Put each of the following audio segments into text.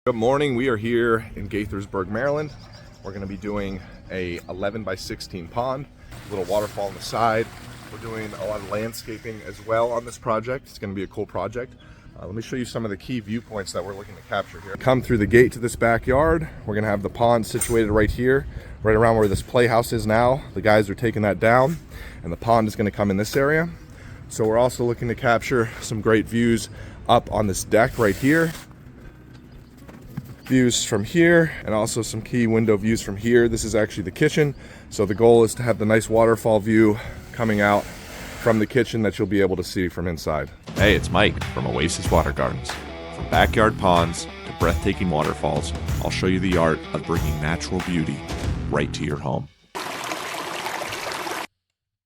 Good morning. We are here in Gaithersburg, Maryland. We're going to be doing a 11 by 16 pond, a little waterfall on the side. We're doing a lot of landscaping as well on this project. It's going to be a cool project. Let me show you some of the key viewpoints that we're looking to capture here. Come through the gate to this backyard. We're going to have the pond situated right here, right around where this playhouse is now. The guys are taking that down, and the pond is going to come in this area. So we're also looking to capture some great views up on this deck right here. Views from here, and also some key window views from here. This is actually the kitchen, so the goal is to have the nice waterfall view coming out from the kitchen that you'll be able to see from inside. Hey, it's Mike from Oasis Water Gardens. From backyard ponds to breathtaking waterfalls, I'll show you the art of bringing natural beauty right to your home.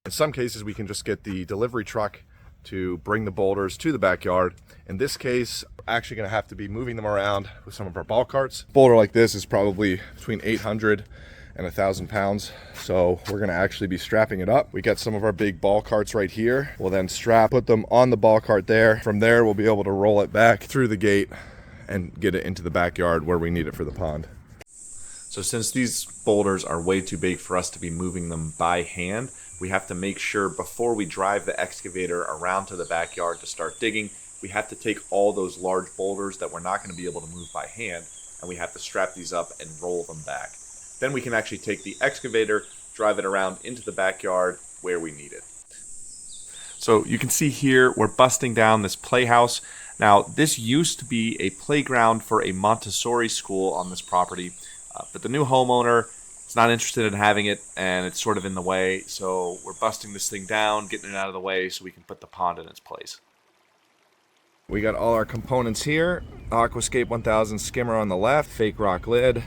In some cases, we can just get the delivery truck to bring the boulders to the backyard. In this case, we're actually going to have to be moving them around with some of our ball carts. A boulder like this is probably between 800 and 1,000 pounds. So we're going to actually be strapping it up. We got some of our big ball carts right here. We'll then put them on the ball cart there. From there, we'll be able to roll it back through the gate and get it into the backyard where we need it for the pond. So since these boulders are way too big for us to be moving them by hand, we have to make sure before we drive the excavator around to the backyard to start digging, we have to take all those large boulders that we're not going to be able to move by hand, and we have to strap these up and roll them back. Then we can actually take the excavator, drive it around into the backyard where we need it. So you can see here we're busting down this playhouse. Now this used to be a playground for a Montessori school on this property, but the new homeowner is not interested in having it, and it's sort of in the way. So we're busting this thing down, getting it out of the way so we can put the pond in its place. We got all our components here. Aquascape 1000 skimmer on the left, fake rock lid.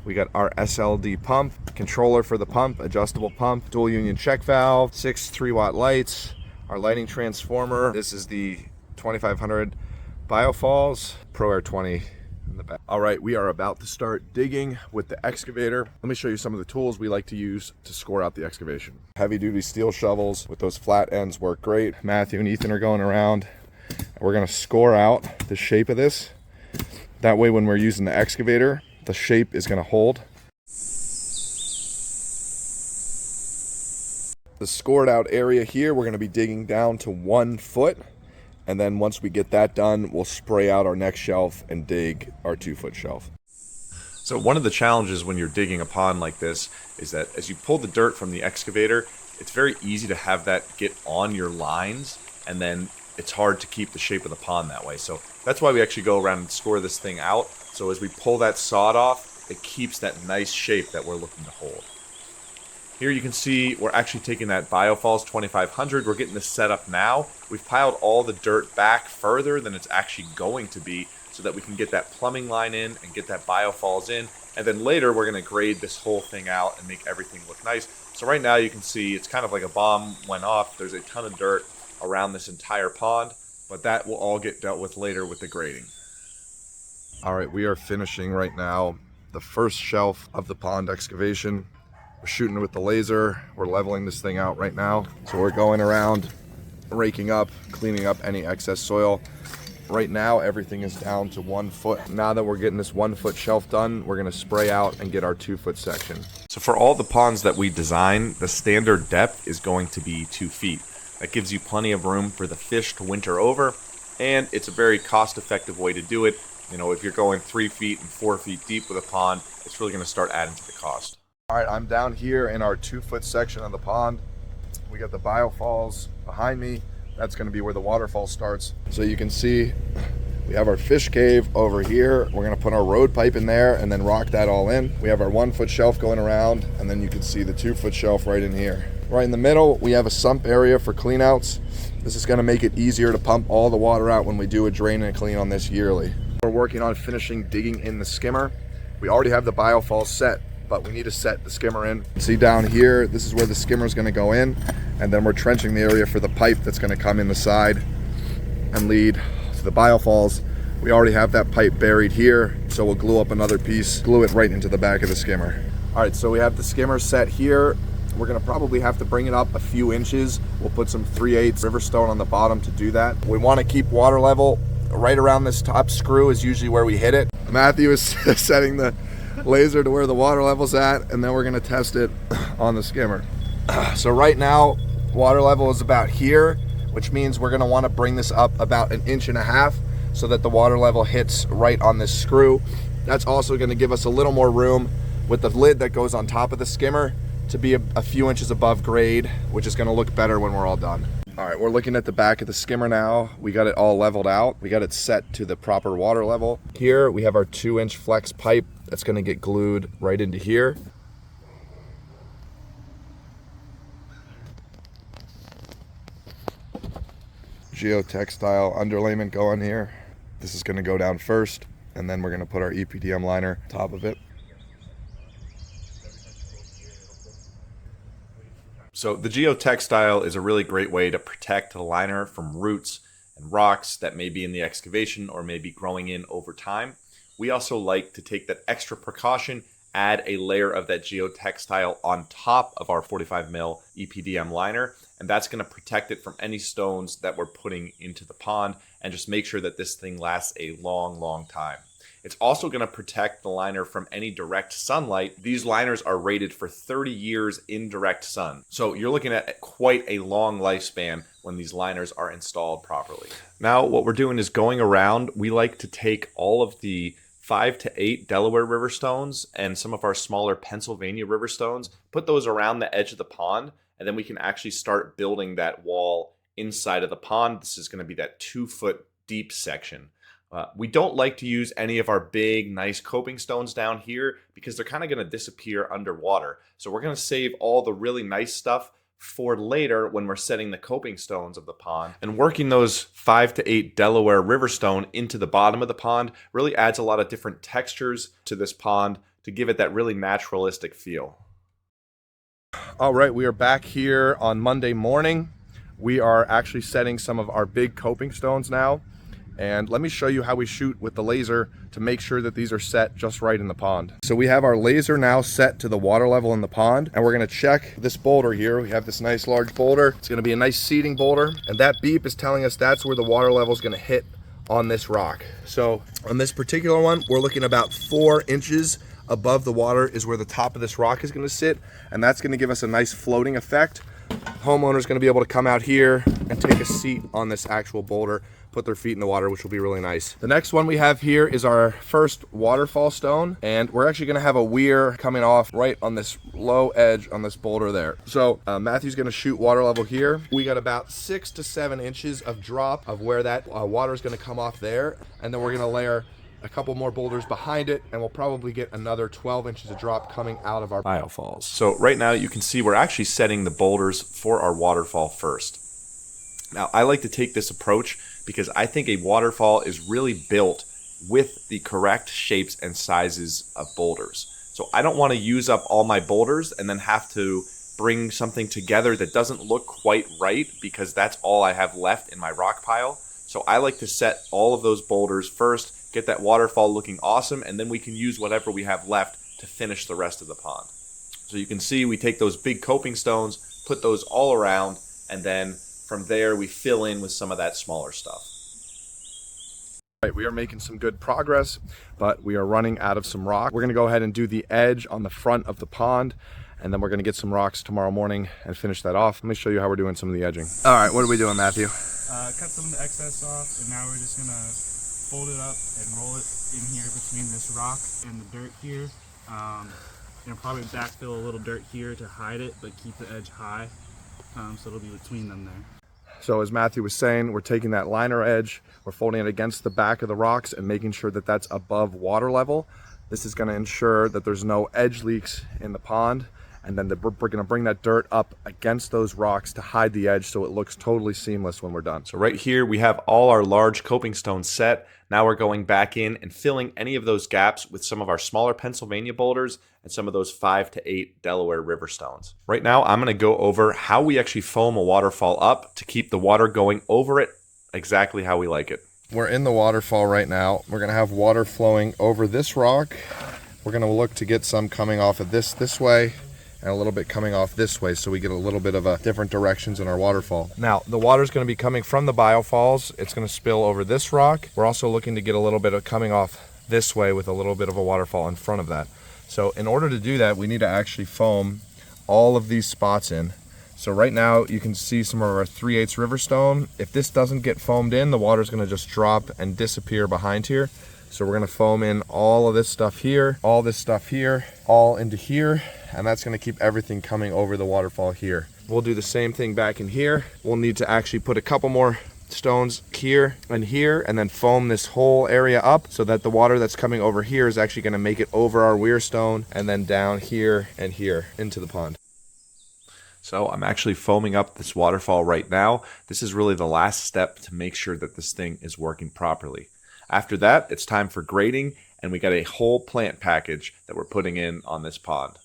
We got our SLD pump, controller for the pump, adjustable pump, dual union check valve, 6 3-watt lights, our lighting transformer. This is the 2500 Biofalls, Pro Air 20 in the back. All right, we are about to start digging with the excavator. Let me show you some of the tools we like to use to score out the excavation. Heavy duty steel shovels with those flat ends work great. Matthew and Ethan are going around. We're going to score out the shape of this. That way when we're using the excavator, the shape is going to hold. The scored out area here, we're going to be digging down to 1 foot. And then once we get that done, we'll spray out our next shelf and dig our 2-foot shelf. So one of the challenges when you're digging a pond like this is that as you pull the dirt from the excavator, it's very easy to have that get on your lines, and then it's hard to keep the shape of the pond that way. So that's why we actually go around and score this thing out. So as we pull that sod off, it keeps that nice shape that we're looking to hold. Here you can see we're actually taking that Biofalls 2500. We're getting this set up now. We've piled all the dirt back further than it's actually going to be so that we can get that plumbing line in and get that Biofalls in. And then later we're going to grade this whole thing out and make everything look nice. So right now you can see it's kind of like a bomb went off. There's a ton of dirt around this entire pond, but that will all get dealt with later with the grading. All right, we are finishing right now the first shelf of the pond excavation. We're shooting with the laser. We're leveling this thing out right now. So we're going around, raking up, cleaning up any excess soil. Right now, everything is down to 1 foot. Now that we're getting this 1-foot shelf done, we're gonna spray out and get our 2-foot section. So for all the ponds that we design, the standard depth is going to be 2 feet. That gives you plenty of room for the fish to winter over, and it's a very cost-effective way to do it. You know, if you're going 3 feet and 4 feet deep with a pond, it's really gonna start adding to the cost. All right, I'm down here in our 2-foot section of the pond. We got the Biofalls behind me. That's gonna be where the waterfall starts. So you can see we have our fish cave over here. We're gonna put our road pipe in there and then rock that all in. We have our 1-foot shelf going around, and then you can see the 2-foot shelf right in here. Right in the middle, we have a sump area for cleanouts. This is gonna make it easier to pump all the water out when we do a drain and clean on this yearly. We're working on finishing digging in the skimmer. We already have the Biofalls set, but we need to set the skimmer in. See down here, this is where the skimmer is going to go in, and then we're trenching the area for the pipe that's going to come in the side and lead to the Biofalls. We already have that pipe buried here, so we'll glue up another piece, glue it right into the back of the skimmer. All right, so we have the skimmer set here. We're going to probably have to bring it up a few inches. We'll put some 3/8 river stone on the bottom to do that. We want to keep water level right around this top screw is usually where we hit it. Matthew is setting the laser to where the water level's at, and then we're gonna test it on the skimmer. So right now, water level is about here, which means we're gonna wanna bring this up about 1.5 inches so that the water level hits right on this screw. That's also gonna give us a little more room with the lid that goes on top of the skimmer to be a few inches above grade, which is gonna look better when we're all done. All right, we're looking at the back of the skimmer now. We got it all leveled out. We got it set to the proper water level. Here we have our 2-inch flex pipe that's gonna get glued right into here. Geotextile underlayment going here. This is gonna go down first, and then we're gonna put our EPDM liner on top of it. So the geotextile is a really great way to protect the liner from roots and rocks that may be in the excavation or may be growing in over time. We also like to take that extra precaution, add a layer of that geotextile on top of our 45 mil EPDM liner, and that's going to protect it from any stones that we're putting into the pond and just make sure that this thing lasts a long, long time. It's also going to protect the liner from any direct sunlight. These liners are rated for 30 years in direct sun. So you're looking at quite a long lifespan when these liners are installed properly. Now what we're doing is going around. We like to take all of the 5 to 8 Delaware River stones and some of our smaller Pennsylvania River stones, put those around the edge of the pond, and then we can actually start building that wall inside of the pond. This is going to be that 2-foot deep section. We don't like to use any of our big, nice coping stones down here because they're kind of going to disappear underwater. So we're going to save all the really nice stuff for later when we're setting the coping stones of the pond. And working those 5 to 8 Delaware River stone into the bottom of the pond really adds a lot of different textures to this pond to give it that really naturalistic feel. All right, we are back here on Monday morning. We are actually setting some of our big coping stones now. And let me show you how we shoot with the laser to make sure that these are set just right in the pond. So we have our laser now set to the water level in the pond, and we're gonna check this boulder here. We have this nice large boulder. It's gonna be a nice seating boulder, and that beep is telling us that's where the water level is gonna hit on this rock. So on this particular one, we're looking about 4 inches above the water is where the top of this rock is gonna sit, and that's gonna give us a nice floating effect. Homeowner's gonna be able to come out here and take a seat on this actual boulder, put their feet in the water, which will be really nice. The next one we have here is our first waterfall stone, and we're actually gonna have a weir coming off right on this low edge on this boulder there. So Matthew's gonna shoot water level here. We got about 6 to 7 inches of drop of where that water is gonna come off there, and then we're gonna layer a couple more boulders behind it, and we'll probably get another 12 inches of drop coming out of our biofalls. So right now you can see we're actually setting the boulders for our waterfall first. Now I like to take this approach because I think a waterfall is really built with the correct shapes and sizes of boulders. So I don't want to use up all my boulders and then have to bring something together that doesn't look quite right because that's all I have left in my rock pile. So I like to set all of those boulders first, get that waterfall looking awesome, and then we can use whatever we have left to finish the rest of the pond. So you can see we take those big coping stones, put those all around, and then from there we fill in with some of that smaller stuff. Right, we are making some good progress, but we are running out of some rock. We're gonna go ahead and do the edge on the front of the pond, and then we're gonna get some rocks tomorrow morning and finish that off. Let me show you how we're doing some of the edging. All right, what are we doing, Matthew? Cut some of the excess off, and now we're just gonna fold it up and roll it in here between this rock and the dirt here. Probably backfill a little dirt here to hide it, but keep the edge high, so it'll be between them there. So as Matthew was saying, we're taking that liner edge, we're folding it against the back of the rocks and making sure that that's above water level. This is going to ensure that there's no edge leaks in the pond, and then we're going to bring that dirt up against those rocks to hide the edge so it looks totally seamless when we're done. So right here we have all our large coping stones set. Now we're going back in and filling any of those gaps with some of our smaller Pennsylvania boulders and some of those 5 to 8 Delaware River stones. Right now I'm going to go over how we actually foam a waterfall up to keep the water going over it exactly how we like it. We're in the waterfall right now. We're going to have water flowing over this rock. We're going to look to get some coming off of this way, and a little bit coming off this way, so we get a little bit of a different directions in our waterfall. Now, the water's going to be coming from the biofalls. It's going to spill over this rock. We're also looking to get a little bit of coming off this way with a little bit of a waterfall in front of that. So in order to do that, we need to actually foam all of these spots in. So right now you can see some of our 3/8 river stone. If this doesn't get foamed in, the water's going to just drop and disappear behind here. So we're going to foam in all of this stuff here, all this stuff here, all into here, and that's going to keep everything coming over the waterfall here. We'll do the same thing back in here. We'll need to actually put a couple more stones here, and then foam this whole area up so that the water that's coming over here is actually going to make it over our weir stone and then down here and here into the pond. So I'm actually foaming up this waterfall right now. This is really the last step to make sure that this thing is working properly. After that, it's time for grading, and we got a whole plant package that we're putting in on this pond.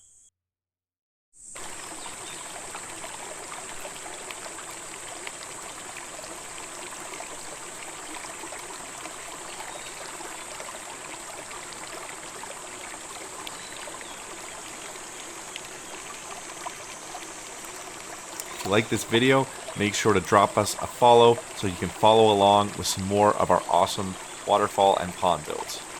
If you like this video, make sure to drop us a follow so you can follow along with some more of our awesome waterfall and pond builds.